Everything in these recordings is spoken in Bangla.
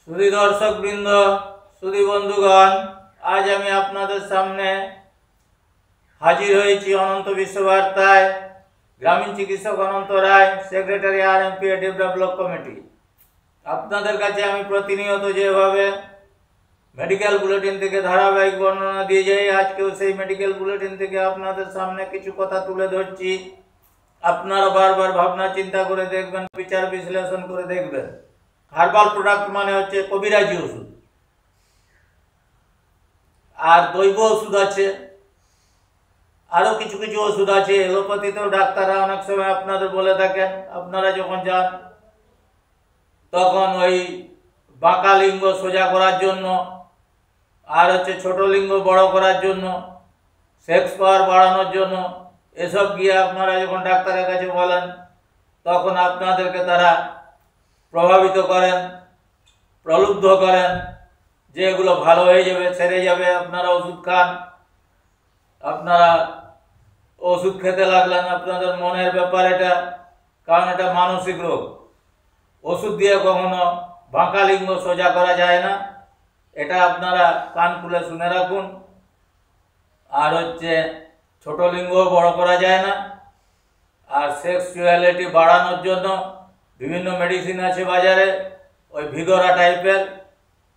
सुधी दर्शक बृंद सुधी बंधुगण आज আমি আপনাদের সামনে হাজির হয়েছি অনন্ত বিশ্ববার্তায় গ্রামীণ চিকিৎসক অনন্ত রায় সেক্রেটারি আরএমপি ডেভেলপ কমিটি। আপনাদের কাছে আমি প্রতিনিয়ত যেভাবে মেডিকেল বুলেটিন থেকে ধারাবাহিক বর্ণনা দিয়ে যাই, আজকেও সেই মেডিকেল বুলেটিন থেকে আপনাদের সামনে কিছু কথা তুলে ধরছি। আপনারা বারবার ভাবনা চিন্তা করে দেখবেন, বিচার বিশ্লেষণ করে দেখবেন। হার্বাল প্রোডাক্ট মানে হচ্ছে কবিরাজি ওষুধ, আর দৈব ওষুধ আছে, আরো কিছু কিছু ওষুধ আছে। এলোপ্যাথিতেও ডাক্তাররা অনেক সময় আপনাদের বলে থাকেন, আপনারা যখন যান তখন ওই বাঁকা লিঙ্গ সোজা করার জন্য, আর হচ্ছে ছোট লিঙ্গ বড় করার জন্য, সেক্স পাওয়ার বাড়ানোর জন্য, এসব গিয়ে আপনারা যখন ডাক্তারের কাছে বলেন তখন আপনাদেরকে তারা প্রভাবিত করেন, প্রলুব্ধ করেন যে এগুলো ভালো হয়ে যাবে, সেরে যাবে, আপনারা ওষুধ খান। আপনারা ওষুধ খেতে লাগলেন, আপনাদের মনের ব্যাপার এটা, কারণ এটা মানসিক রোগ। ওষুধ দিয়ে কখনো বাঁকা লিঙ্গ সোজা করা যায় না, এটা আপনারা কান খুলে শুনে রাখুন। আর হচ্ছে ছোট লিঙ্গ বড় করা যায় না। আর সেক্সুয়ালিটি বাড়ানোর জন্য বিভিন্ন মেডিসিন আছে বাজারে, ওই ভিগোরা টাইপের,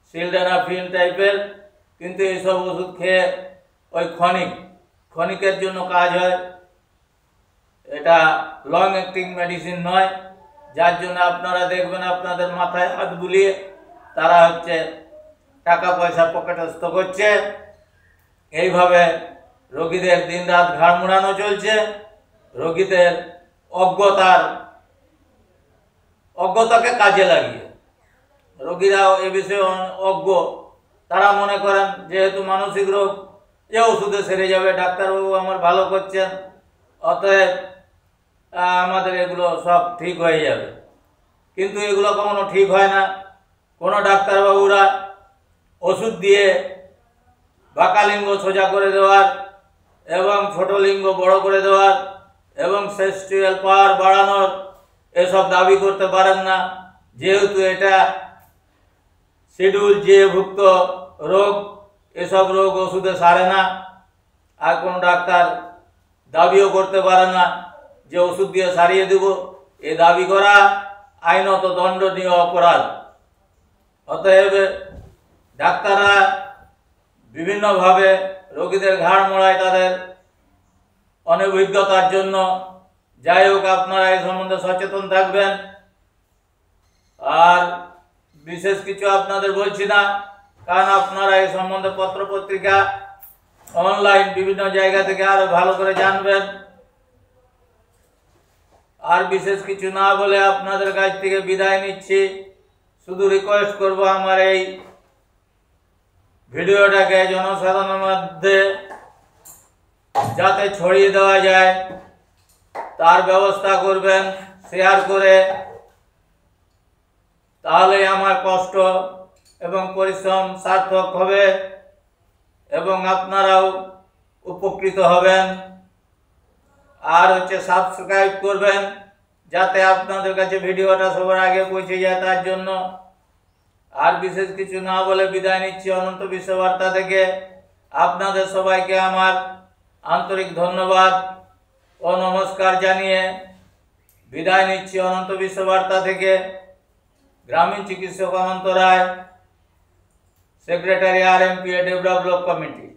সিলডেনাফিল টাইপের, কিন্তু এইসব ওষুধ খেয়ে ওই ক্ষণিকের জন্য কাজ হয়, এটা লং অ্যাক্টিং মেডিসিন নয়। যার জন্য আপনারা দেখবেন আপনাদের মাথায় হাত বুলিয়ে তারা হচ্ছে টাকা পয়সা পকেটস্থ করছে। এইভাবে রোগীদের দিন রাত ঘাড় মুড়ানো চলছে, রোগীদের অজ্ঞতাকে কাজে লাগিয়ে। রোগীরাও এ বিষয়ে অজ্ঞ, তারা মনে করেন যেহেতু মানসিক রোগ, যে ওষুধে সেরে যাবে, ডাক্তারবাবু আমার ভালো করছেন, অতএব আমাদের এগুলো সব ঠিক হয়ে যাবে। কিন্তু এগুলো কখনো ঠিক হয় না। কোনো ডাক্তারবাবুরা ওষুধ দিয়ে বাঁকা লিঙ্গ সোজা করে দেওয়ার এবং ছোট লিঙ্গ বড় করে দেওয়ার এবং সেক্সুয়াল পাওয়ার বাড়ানোর এসব দাবি করতে পারেন না, যেহেতু এটা শিডিউল যে ভুক্ত রোগ। এসব রোগ ওষুধে সারে না। আর কোনো ডাক্তার দাবিও করতে পারে না যে ওষুধ দিয়ে সারিয়ে দেব। এ দাবি করা আইনত দণ্ডনীয় অপরাধ। অতএব ডাক্তাররা বিভিন্নভাবে রোগীদের ঘাড় মোড়ায় তাদের অনভিজ্ঞতার জন্য। যাই হোক, আপনারা এই সম্বন্ধে সচেতন থাকবেন। আর বিশেষ কিছু আপনাদের বলছি না, কারণ আপনারা এই সম্বন্ধে পত্র পত্রিকা অনলাইন বিভিন্ন জায়গা থেকে আরো ভালো করে জানবেন। আর বিশেষ কিছু না বলে আপনাদের কাছ থেকে বিদায় নিচ্ছি। শুধু রিকোয়েস্ট করব, আমার এই ভিডিওটাকে জনসাধারণের মধ্যে যাতে ছড়িয়ে দেওয়া যায় তার ব্যবস্থা করবেন, শেয়ার করে। তাহলে আমার কষ্ট এবং পরিশ্রম সার্থক হবে এবং আপনারাও উপকৃত হবেন। আর হচ্ছে সাবস্ক্রাইব করবেন যাতে আপনাদের কাছে ভিডিওটা সবার আগে পৌঁছে যায়, তার জন্য। আর বিশেষ কিছু না বলে বিদায় নিচ্ছি অনন্ত বিশ্ববার্তা থেকে। আপনাদের সবাইকে আমার আন্তরিক ধন্যবাদ ও নমস্কার জানিয়ে বিদায় নিচ্ছি অনন্ত বিশ্ববার্তা থেকে। গ্রামীণ চিকিৎসক অনন্ত রায়, সেক্রেটারি আরএমপি ডেভেলপ কমিটি।